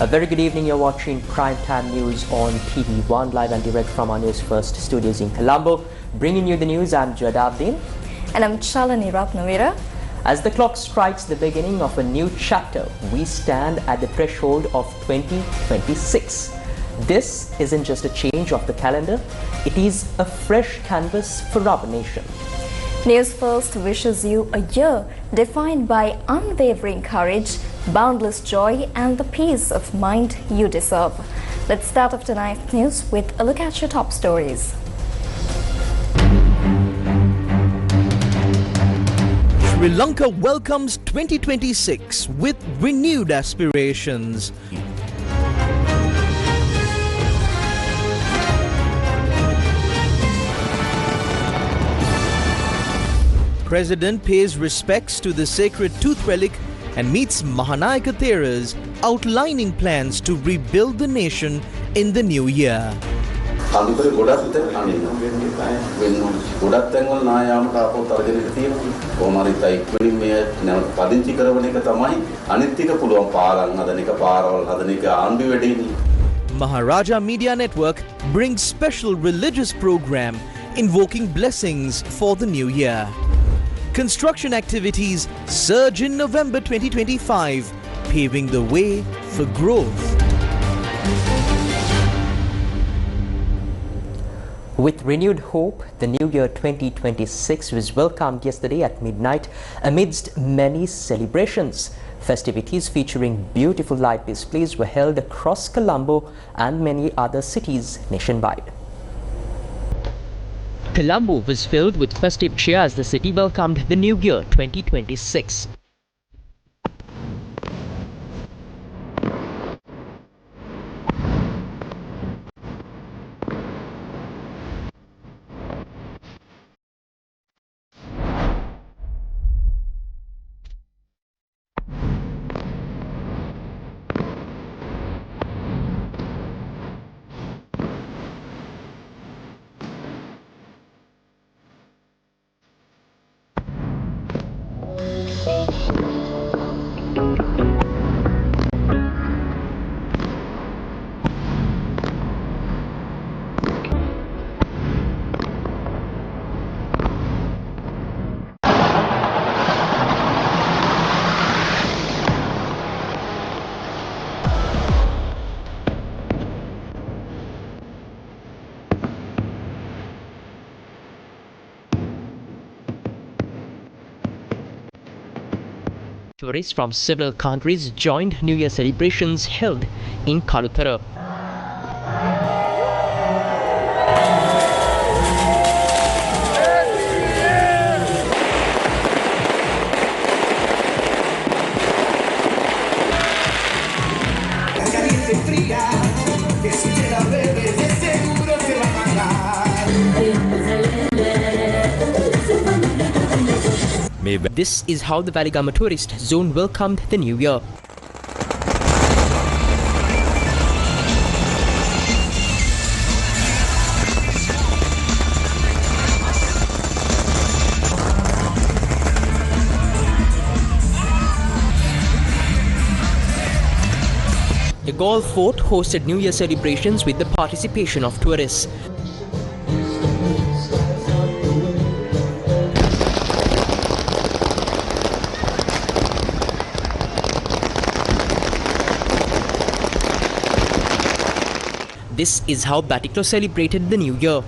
A very good evening. You're watching Primetime News on TV1 live and direct from our Newsfirst studios in Colombo. Bringing you the news, I'm Jadabdin. And I'm Chalani Ratnavira. As the clock strikes the beginning of a new chapter, we stand at the threshold of 2026. This isn't just a change of the calendar, it is a fresh canvas for our nation. Newsfirst wishes you a year defined by unwavering courage, boundless joy and the peace of mind you deserve. Let's start off tonight's news with a look at your top stories. Sri Lanka welcomes 2026 with renewed aspirations. President pays respects to the sacred tooth relic and meets Mahanayaka Theras, outlining plans to rebuild the nation in the new year. Maharaja Media Network brings special religious program invoking blessings for the new year. Construction activities surge in November 2025, paving the way for growth. With renewed hope, the new year 2026 was welcomed yesterday at midnight amidst many celebrations. Festivities featuring beautiful light displays were held across Colombo and many other cities nationwide. Colombo was filled with festive cheer as the city welcomed the new year 2026. Tourists from several countries joined New Year celebrations held in Kalutara. This is how the Valigama tourist zone welcomed the new year. The golf fort hosted New Year celebrations with the participation of tourists. This is how Batiklo celebrated the new year.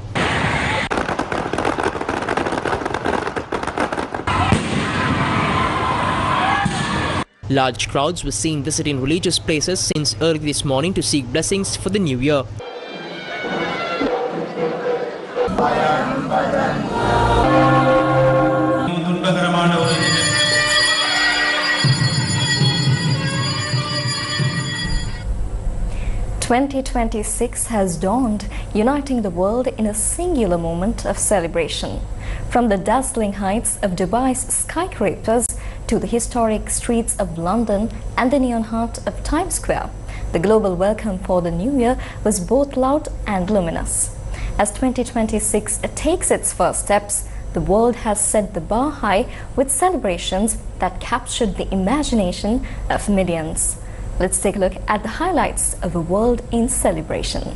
Large crowds were seen visiting religious places since early this morning to seek blessings for the new year. "2026 has dawned, uniting the world in a singular moment of celebration. From the dazzling heights of Dubai's skyscrapers to the historic streets of London and the neon heart of Times Square, the global welcome for the new year was both loud and luminous. As 2026 takes its first steps, the world has set the bar high with celebrations that captured the imagination of millions. Let's take a look at the highlights of a world in celebration.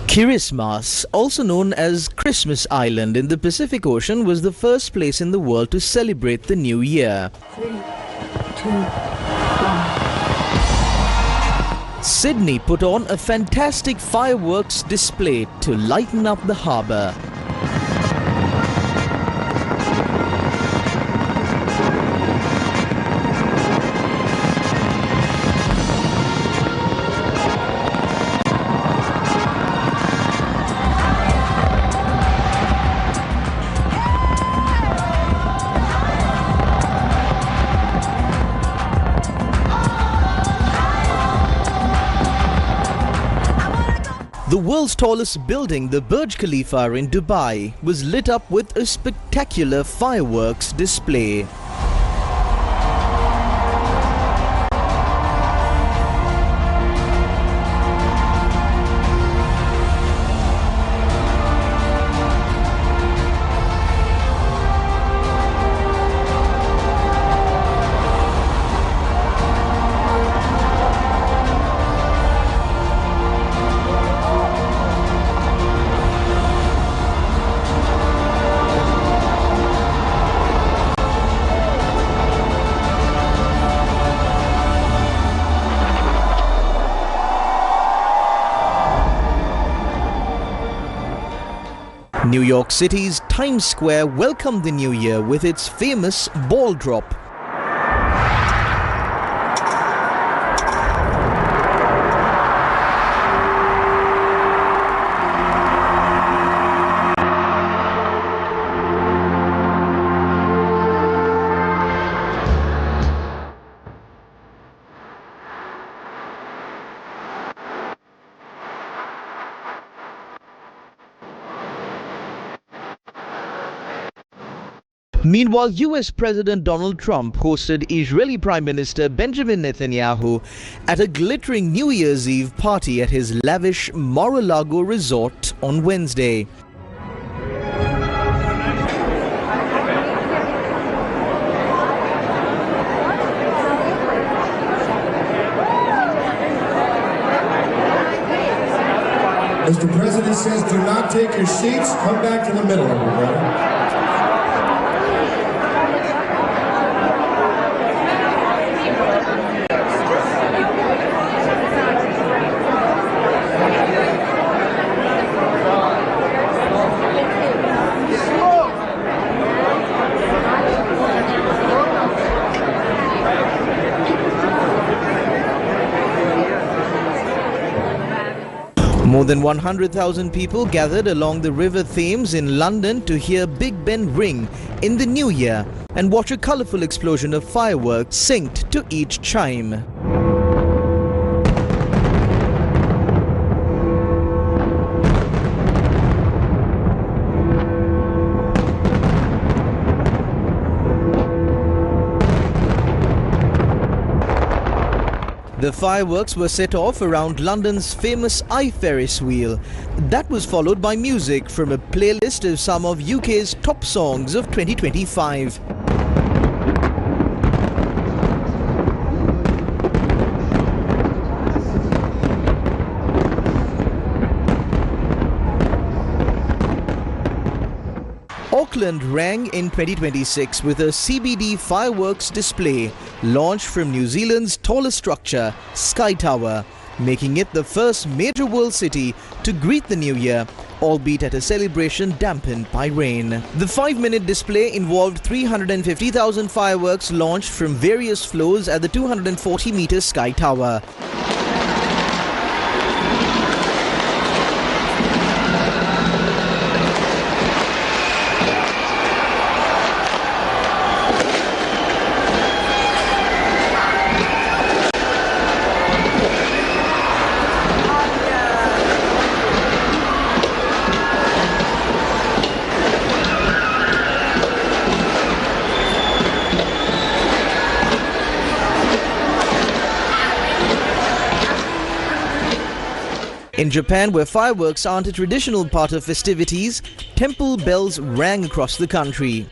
Christmas, also known as Christmas Island in the Pacific Ocean, was the first place in the world to celebrate the new year. 3, 2, 1. Sydney put on a fantastic fireworks display to lighten up the harbour. The world's tallest building, the Burj Khalifa in Dubai, was lit up with a spectacular fireworks display. New York City's Times Square welcomed the new year with its famous ball drop. Meanwhile, US President Donald Trump hosted Israeli Prime Minister Benjamin Netanyahu at a glittering New Year's Eve party at his lavish Mar-a-Lago resort on Wednesday. Mr. President says do not take your seats. Come back to the middle, everybody. More than 100,000 people gathered along the River Thames in London to hear Big Ben ring in the new year and watch a colourful explosion of fireworks synced to each chime. The fireworks were set off around London's famous Ferris wheel. That was followed by music from a playlist of some of UK's top songs of 2025. Auckland rang in 2026 with a CBD fireworks display launched from New Zealand's tallest structure, Sky Tower, making it the first major world city to greet the new year, albeit at a celebration dampened by rain. The 5-minute display involved 350,000 fireworks launched from various floors at the 240-meter Sky Tower. In Japan, where fireworks aren't a traditional part of festivities, temple bells rang across the country.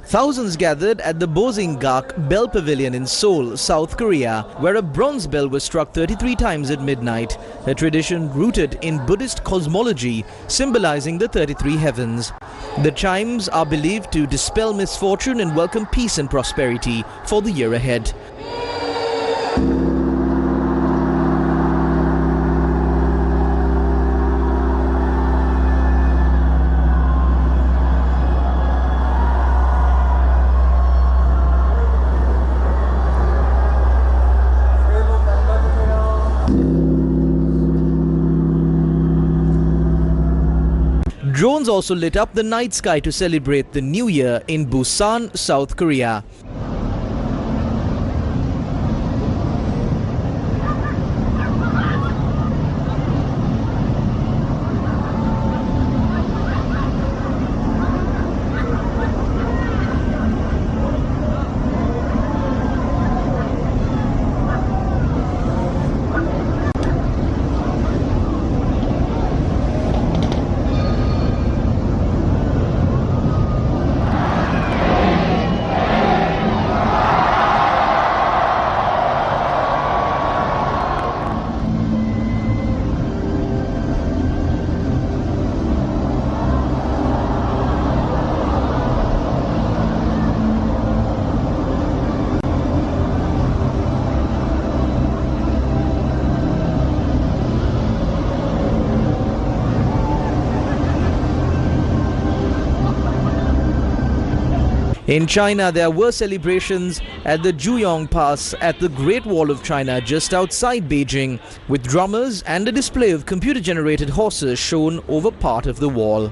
Thousands gathered at the Bosingak Bell Pavilion in Seoul, South Korea, where a bronze bell was struck 33 times at midnight, a tradition rooted in Buddhist cosmology symbolizing the 33 heavens. The chimes are believed to dispel misfortune and welcome peace and prosperity for the year ahead. Drones also lit up the night sky to celebrate the New Year in Busan, South Korea. In China, there were celebrations at the Juyong Pass at the Great Wall of China just outside Beijing, with drummers and a display of computer-generated horses shown over part of the wall.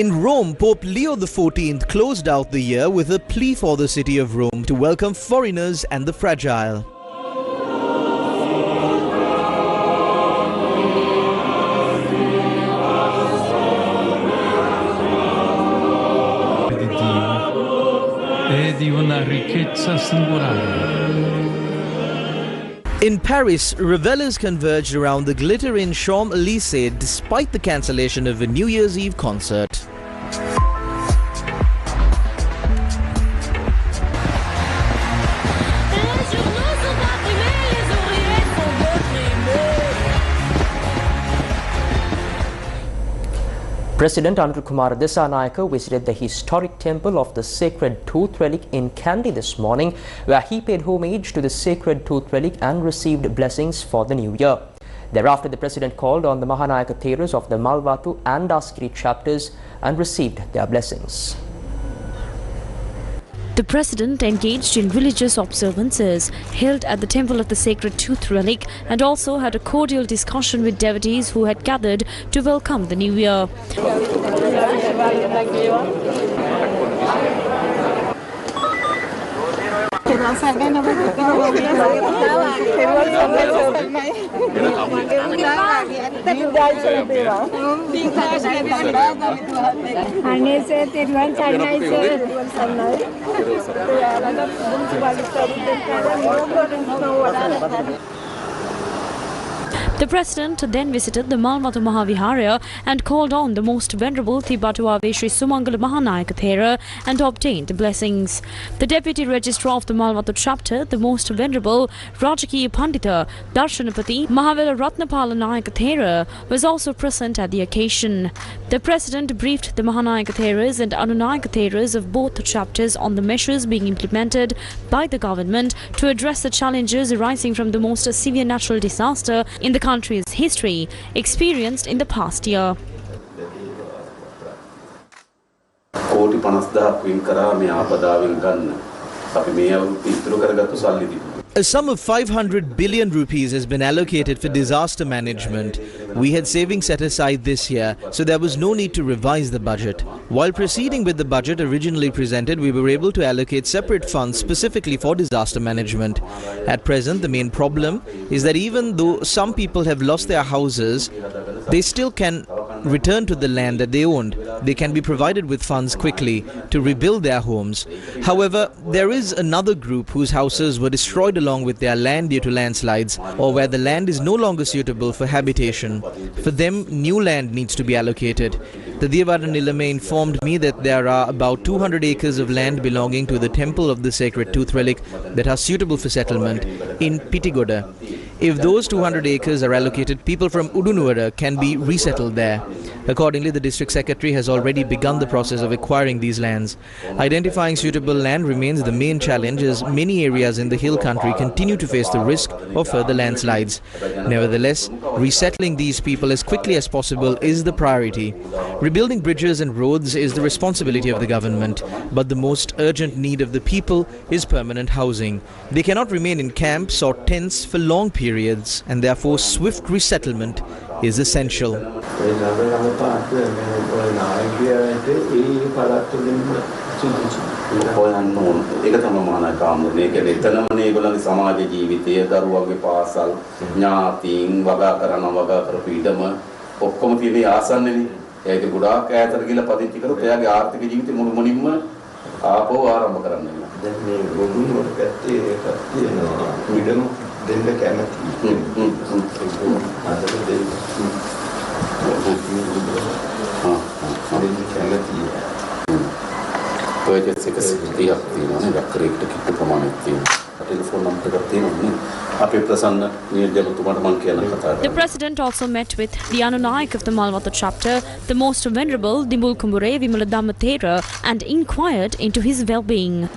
In Rome, Pope Leo XIV closed out the year with a plea for the city of Rome to welcome foreigners and the fragile. In Paris, revelers converged around the glittering Champs-Élysées despite the cancellation of a New Year's Eve concert. President Kumar Dissanayake visited the historic temple of the Sacred Tooth Relic in Kandy this morning, where he paid homage to the Sacred Tooth Relic and received blessings for the new year. Thereafter, the president called on the Mahanayaka Theras of the Malvatu and Askiri chapters and received their blessings. The president engaged in religious observances held at the temple of the Sacred Tooth Relic and also had a cordial discussion with devotees who had gathered to welcome the new year. The President then visited the Malwatu Mahaviharaya and called on the most venerable Thibatuave Sri Sumangala Mahanayaka Thera and obtained blessings. The Deputy Registrar of the Malwatu chapter, the most venerable Rajaki Pandita Darshanapati Mahavela Ratnapala Nayaka Thera, was also present at the occasion. The President briefed the Mahanayaka Theras and Anunayaka Theras of both chapters on the measures being implemented by the government to address the challenges arising from the most severe natural disaster in the country's history experienced in the past year. A sum of 500 billion rupees has been allocated for disaster management. We had savings set aside this year, so there was no need to revise the budget. While proceeding with the budget originally presented, we were able to allocate separate funds specifically for disaster management. At present, the main problem is that even though some people have lost their houses, they still can return to the land that they owned. They can be provided with funds quickly to rebuild their homes. However, there is another group whose houses were destroyed along with their land due to landslides, or where the land is no longer suitable for habitation. For them, new land needs to be allocated. The Devara Nilame informed me that there are about 200 acres of land belonging to the temple of the sacred tooth relic that are suitable for settlement in Pitigoda. If those 200 acres are allocated, people from Udunuwara can be resettled there. Accordingly, the district secretary has already begun the process of acquiring these lands. Identifying suitable land remains the main challenge, as many areas in the hill country continue to face the risk of further landslides. Nevertheless, resettling these people as quickly as possible is the priority. Rebuilding bridges and roads is the responsibility of the government, but the most urgent need of the people is permanent housing. They cannot remain in camps or tents for long periods, and therefore swift resettlement is essential. The President also met with the Anunayak of the Malwatu chapter, the most venerable Dimbul Kumbure Vimaladhamma Thera, and inquired into his well-being.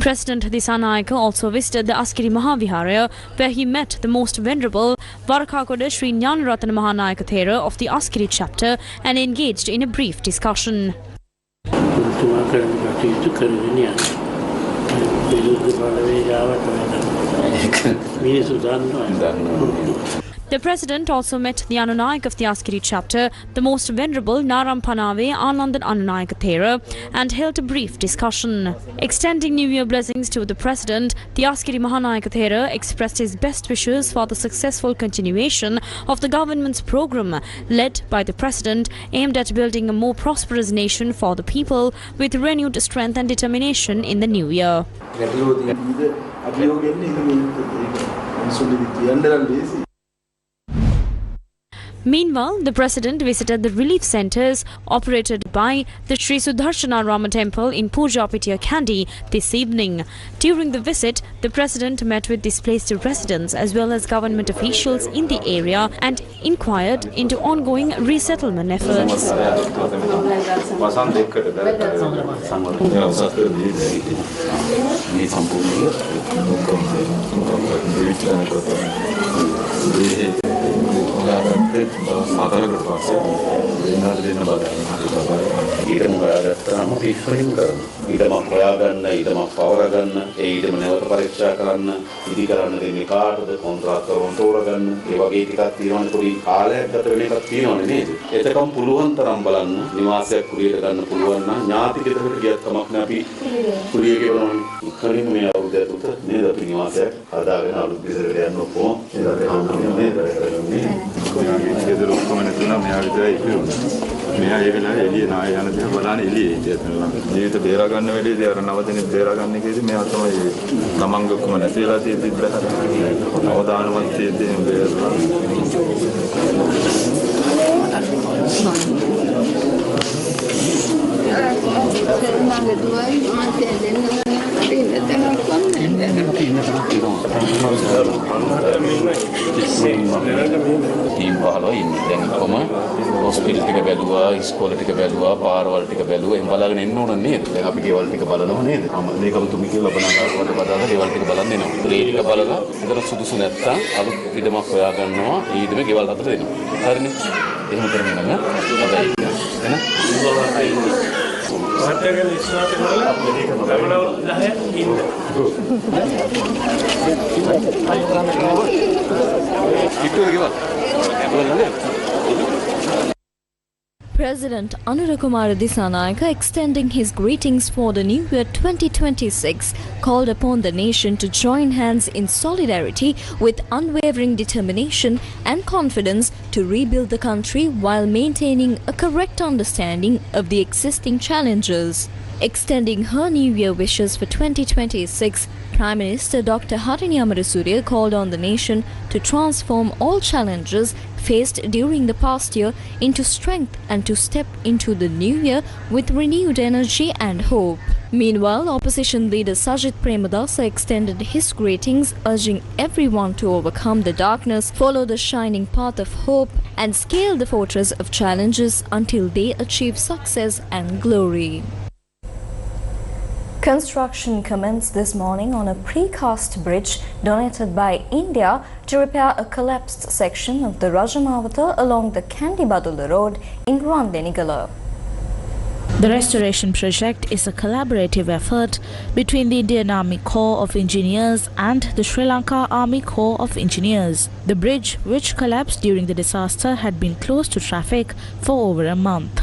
President Disanayaka also visited the Askiri Mahaviharaya, where he met the most venerable Varakakoda Sri Jnanaratana Mahanayaka Thera of the Askiri chapter and engaged in a brief discussion. The President also met the Anunayak of the Askiri chapter, the most venerable Naram Panave Anandan Anunayaka Thera, and held a brief discussion. Extending New Year blessings to the President, the Askiri Mahanayaka Thera expressed his best wishes for the successful continuation of the government's program led by the President, aimed at building a more prosperous nation for the people with renewed strength and determination in the new year. Meanwhile, the President visited the relief centres operated by the Sri Sudarshana Rama Temple in Pujapitiya, Kandy this evening. During the visit, the President met with displaced residents as well as government officials in the area and inquired into ongoing resettlement efforts. මෙයා ඒ වෙලාවේ එළිය නාය යන දේ බලන්න එළියේ හිටියත් ජීවිත බේරා ගන්න වෙලේදී අර නවදින බේරා ගන්න එකේදී මෙයා තමයි තමන්ගේ ඔක්කොම නැති වෙලා තියෙද්දි අවදානවත් තියෙද්දි බේරලා මගේ දුවයි මම දෙන්න ටීම් 15 ඉන්නේ. දැන් කොහම හොස්පිටල් ටික බැලුවා, ඉස්කෝල ටික බැලුවා, පාරවල් ටික බැලුවා. එම් බලාගෙන එන්න ඕන නේද? දැන් අපි ගෙවල් ටික බලනවා නේද? මේකම කියලා බලනවා බදාලා ගෙවල් ටික බලන්න එනවා. ඒ ටික බලලා ඉතන සුදුසු නැත්තම් අලුත් ඉදමක් හොයා ගන්නවා. ඒ ඉදම ගෙවල් අතට දෙනවා. හරිනේ? එහෙම කරගෙන යනවා. හොඳයි. එහෙනම් සත්‍යගල ඉස්ලාත කරලා ලබනවල් 10 ඉන්න. President Anurakumara Disanayaka, extending his greetings for the New Year 2026, called upon the nation to join hands in solidarity with unwavering determination and confidence to rebuild the country while maintaining a correct understanding of the existing challenges. Extending her New Year wishes for 2026, Prime Minister Dr. Harini Amarasuriya called on the nation to transform all challenges faced during the past year into strength and to step into the new year with renewed energy and hope. Meanwhile, opposition leader Sajid Premadasa extended his greetings, urging everyone to overcome the darkness, follow the shining path of hope, and scale the fortress of challenges until they achieve success and glory. Construction commenced this morning on a precast bridge donated by India to repair a collapsed section of the Rajamavata along the Kandy road in Randenigala. The restoration project is a collaborative effort between the Indian Army Corps of Engineers and the Sri Lanka Army Corps of Engineers. The bridge, which collapsed during the disaster, had been closed to traffic for over a month.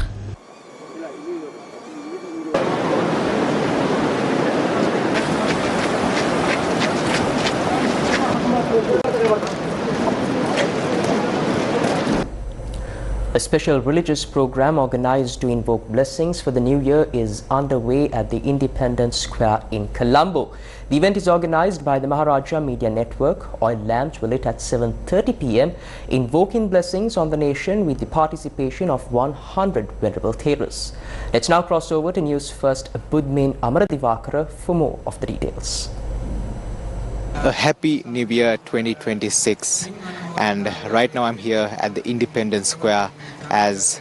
A special religious program organized to invoke blessings for the new year is underway at the Independence Square in Colombo. The event is organized by the Maharaja Media Network. Oil lamps were lit at 7:30 p.m. invoking blessings on the nation with the participation of 100 venerable theras. Let's now cross over to Newsfirst Budmin Amaradivakara for more of the details. A happy New Year 2026, and right now I'm here at the Independence Square as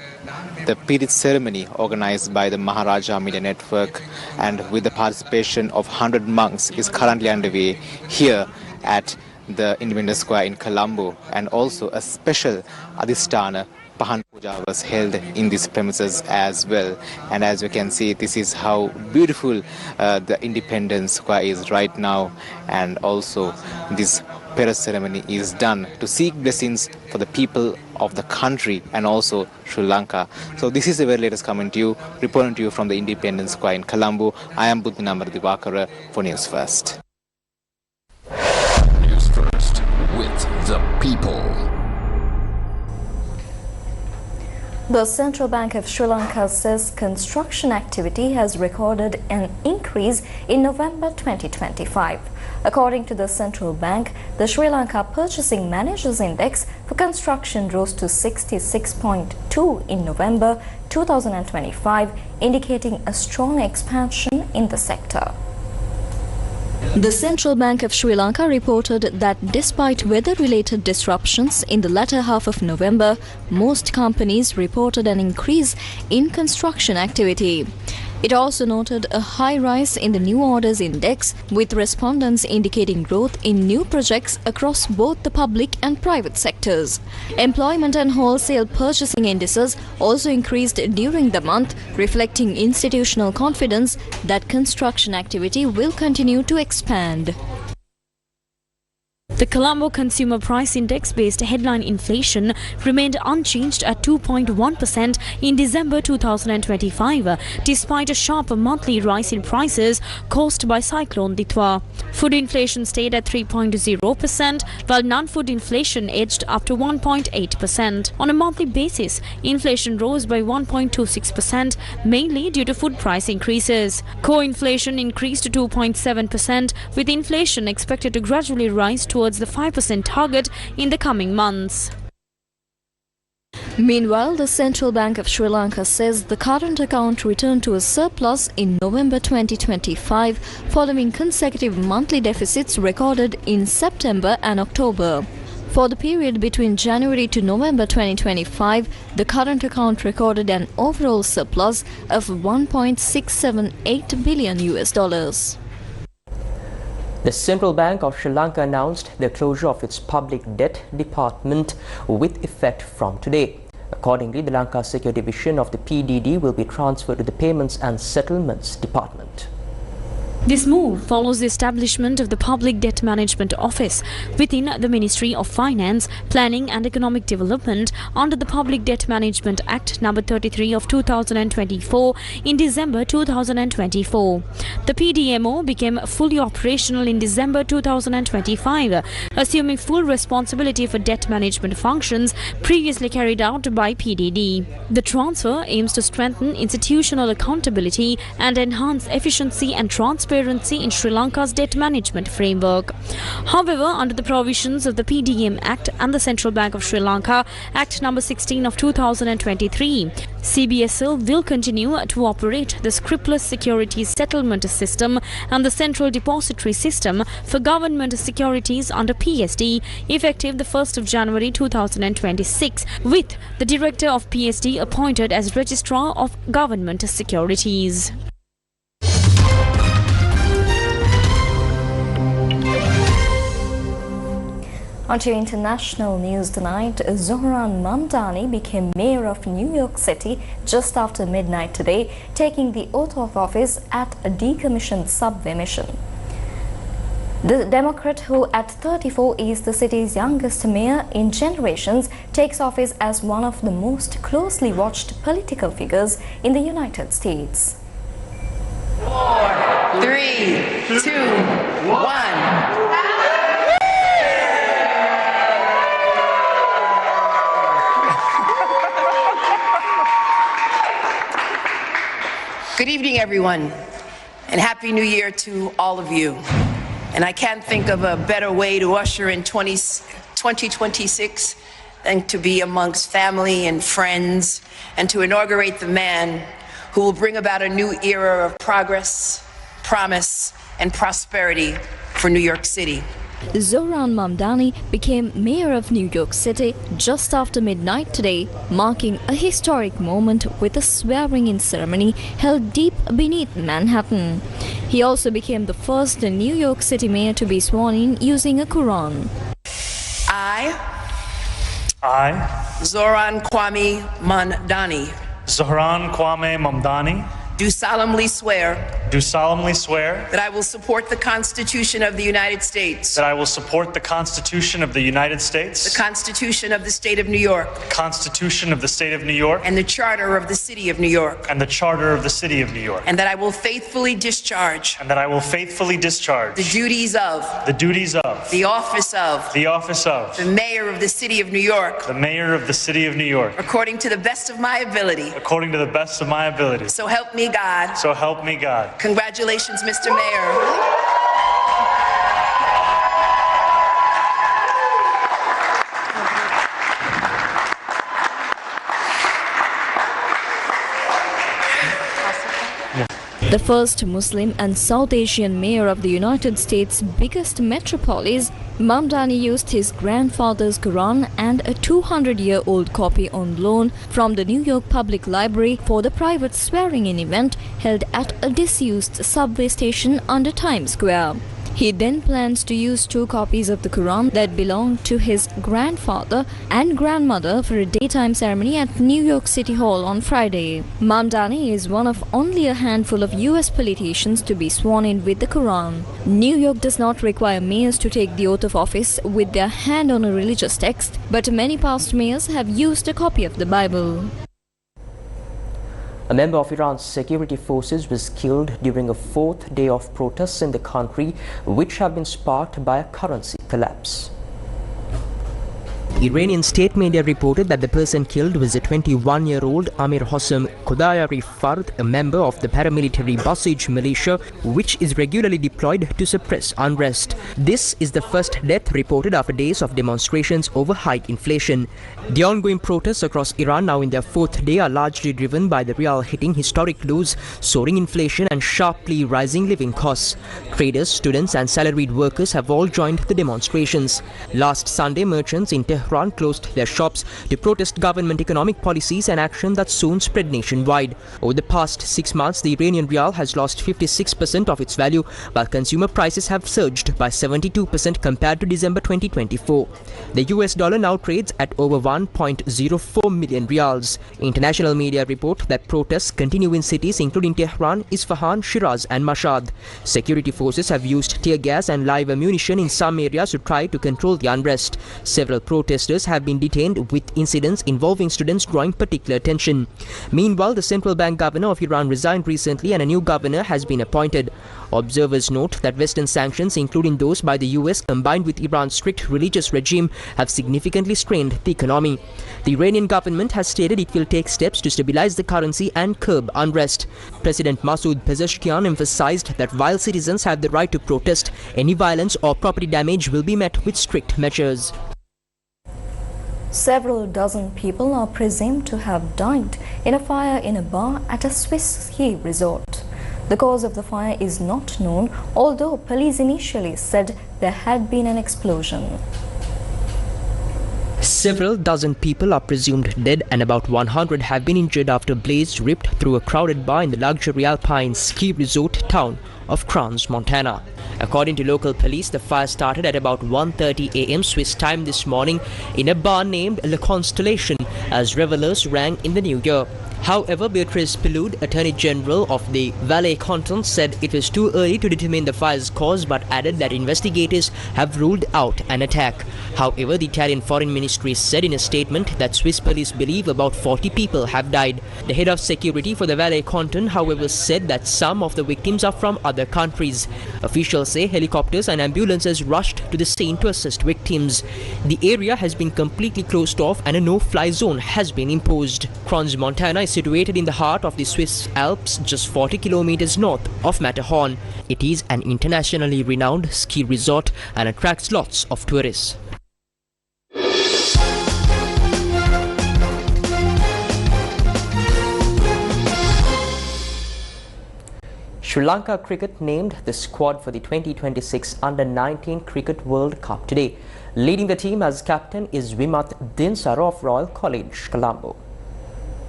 the Pirit ceremony organized by the Maharaja Media Network and with the participation of 100 monks is currently underway here at the Independence Square in Colombo, and also a special Adhisthana Pahan Puja was held in these premises as well. And as you can see, this is how beautiful the Independence Square is right now, and also this prayer ceremony is done to seek blessings for the people of the country and also Sri Lanka. So this is the very latest coming to you, reporting to you from the Independence Square in Colombo. I am Budmin Amaradivakara for News First. News First with the people. The Central Bank of Sri Lanka says construction activity has recorded an increase in November 2025. According to the Central Bank, the Sri Lanka Purchasing Managers Index for construction rose to 66.2 in November 2025, indicating a strong expansion in the sector. The Central Bank of Sri Lanka reported that despite weather-related disruptions in the latter half of November, most companies reported an increase in construction activity. It also noted a high rise in the new orders index, with respondents indicating growth in new projects across both the public and private sectors. Employment and wholesale purchasing indices also increased during the month, reflecting institutional confidence that construction activity will continue to expand. The Colombo Consumer Price Index-based headline inflation remained unchanged at 2.1% in December 2025, despite a sharp monthly rise in prices caused by Cyclone Ditwa. Food inflation stayed at 3.0%, while non-food inflation edged up to 1.8%. On a monthly basis, inflation rose by 1.26%, mainly due to food price increases. Core inflation increased to 2.7%, with inflation expected to gradually rise towards the 5% target in the coming months. Meanwhile, the Central Bank of Sri Lanka says the current account returned to a surplus in November 2025 following consecutive monthly deficits recorded in September and October. For the period between January to November 2025, the current account recorded an overall surplus of $1.678 billion. The Central Bank of Sri Lanka announced the closure of its public debt department with effect from today. Accordingly, the Lanka Secure Division of the PDD will be transferred to the Payments and Settlements Department. This move follows the establishment of the Public Debt Management Office within the Ministry of Finance, Planning and Economic Development under the Public Debt Management Act No. 33 of 2024 in December 2024. The PDMO became fully operational in December 2025, assuming full responsibility for debt management functions previously carried out by PDD. The transfer aims to strengthen institutional accountability and enhance efficiency and transparency in Sri Lanka's debt management framework. However, under the provisions of the PDM Act and the Central Bank of Sri Lanka Act No. 16 of 2023, CBSL will continue to operate the scripless securities settlement system and the central depository system for government securities under PSD effective the 1st of January 2026, with the director of PSD appointed as Registrar of Government Securities. On to international news tonight, Zohran Mamdani became mayor of New York City just after midnight today, taking the oath of office at a decommissioned subway mission. The Democrat, who at 34 is the city's youngest mayor in generations, takes office as one of the most closely watched political figures in the United States. 4, 3, 2, 1. Good evening, everyone, and Happy New Year to all of you. And I can't think of a better way to usher in 2026 than to be amongst family and friends and to inaugurate the man who will bring about a new era of progress, promise, and prosperity for New York City. Zohran Mamdani became mayor of New York City just after midnight today, marking a historic moment with a swearing-in ceremony held deep beneath Manhattan. He also became the first New York City mayor to be sworn in using a Quran. I, Zohran Kwame Mamdani, do solemnly swear that I will support the Constitution of the United States. That I will support the Constitution of the United States. The Constitution of the State of New York. The Constitution of the State of New York. And the Charter of the City of New York. And the Charter of the City of New York. And that I will faithfully discharge. And that I will faithfully discharge. The duties of. The duties of. The office of. The office of. The Mayor of the City of New York. The Mayor of the City of New York. According to the best of my ability. According to the best of my ability. So help me God. So help me God. Congratulations, Mr. Mayor. The first Muslim and South Asian mayor of the United States' biggest metropolis, Mamdani used his grandfather's Quran and a 200-year-old copy on loan from the New York Public Library for the private swearing-in event held at a disused subway station under Times Square. He then plans to use 2 copies of the Quran that belonged to his grandfather and grandmother for a daytime ceremony at New York City Hall on Friday. Mamdani is one of only a handful of US politicians to be sworn in with the Quran. New York does not require mayors to take the oath of office with their hand on a religious text, but many past mayors have used a copy of the Bible. A member of Iran's security forces was killed during a 4th day of protests in the country, which have been sparked by a currency collapse. Iranian state media reported that the person killed was a 21-year-old Amir Hossam Qodayari Fard, a member of the paramilitary Basij militia, which is regularly deployed to suppress unrest. This is the first death reported after days of demonstrations over high inflation. The ongoing protests across Iran, now in their 4th day, are largely driven by the rial hitting historic lows, soaring inflation and sharply rising living costs. Traders, students and salaried workers have all joined the demonstrations. Last Sunday, merchants in Tehran closed their shops to protest government economic policies, an action that soon spread nationwide. Over the past 6 months, the Iranian rial has lost 56% of its value, while consumer prices have surged by 72% compared to December 2024. The US dollar now trades at over 1.04 million rials. International media report that protests continue in cities including Tehran, Isfahan, Shiraz and Mashhad. Security forces have used tear gas and live ammunition in some areas to try to control the unrest. Several protesters have been detained, with incidents involving students drawing particular attention. Meanwhile, the central bank governor of Iran resigned recently and a new governor has been appointed. Observers note that Western sanctions, including those by the US, combined with Iran's strict religious regime, have significantly strained the economy. The Iranian government has stated it will take steps to stabilize the currency and curb unrest. President Masoud Pezeshkian emphasized that while citizens have the right to protest, any violence or property damage will be met with strict measures. Several dozen people are presumed to have died in a fire in a bar at a Swiss ski resort. The cause of the fire is not known, although police initially said there had been an explosion. Several dozen people are presumed dead and about 100 have been injured after a blaze ripped through a crowded bar in the luxury alpine ski resort town of Crans, Montana. According to local police, the fire started at about 1:30 a.m. Swiss time this morning in a bar named Le Constellation as revelers rang in the new year. However, Beatrice Pelloud, Attorney General of the Valais Canton, said it was too early to determine the fire's cause, but added that investigators have ruled out an attack. However, the Italian Foreign Ministry said in a statement that Swiss police believe about 40 people have died. The head of security for the Valais Canton, however, said that some of the victims are from other countries. Officials say helicopters and ambulances rushed to the scene to assist victims. The area has been completely closed off and a no-fly zone has been imposed. Crans, Montana is situated in the heart of the Swiss Alps, just 40 kilometers north of Matterhorn. It is an internationally renowned ski resort and attracts lots of tourists. Sri Lanka cricket named the squad for the 2026 Under-19 Cricket World Cup today. Leading the team as captain is Vimat Dinsara of Royal College, Colombo.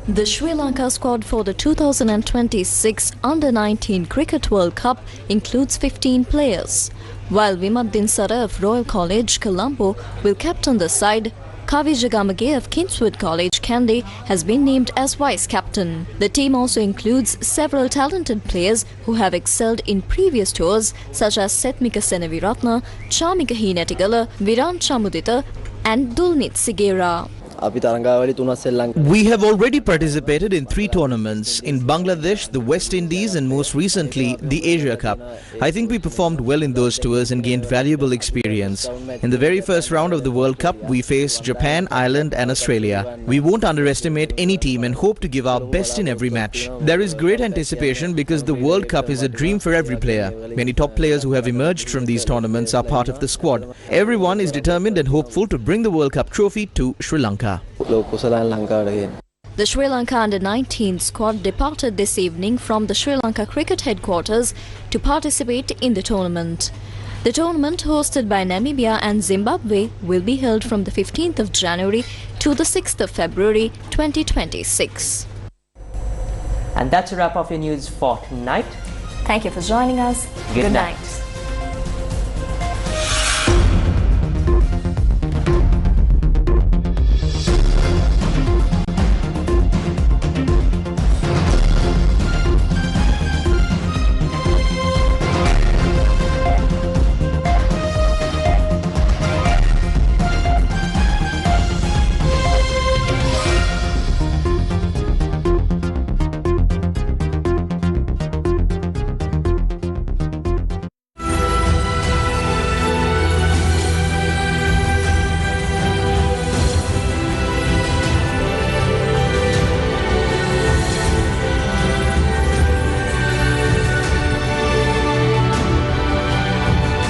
The Sri Lanka squad for the 2026 Under-19 Cricket World Cup includes 15 players. While Vimat Dinsara of Royal College, Colombo will captain the side, Kavi Jagamage of Kingswood College, Kandy has been named as vice-captain. The team also includes several talented players who have excelled in previous tours such as Setmika Senaviratna, Chamika Hinetigala, Viran Chamudita and Dulnit Sigera. We have already participated in 3 tournaments, in Bangladesh, the West Indies and most recently the Asia Cup. I think we performed well in those tours and gained valuable experience. In the very first round of the World Cup, we faced Japan, Ireland and Australia. We won't underestimate any team and hope to give our best in every match. There is great anticipation because the World Cup is a dream for every player. Many top players who have emerged from these tournaments are part of the squad. Everyone is determined and hopeful to bring the World Cup trophy to Sri Lanka. The Sri Lanka Under-19 squad departed this evening from the Sri Lanka cricket headquarters to participate in the tournament. The tournament, hosted by Namibia and Zimbabwe, will be held from the 15th of January to the 6th of February 2026. And that's a wrap of your news for tonight. Thank you for joining us. Good night.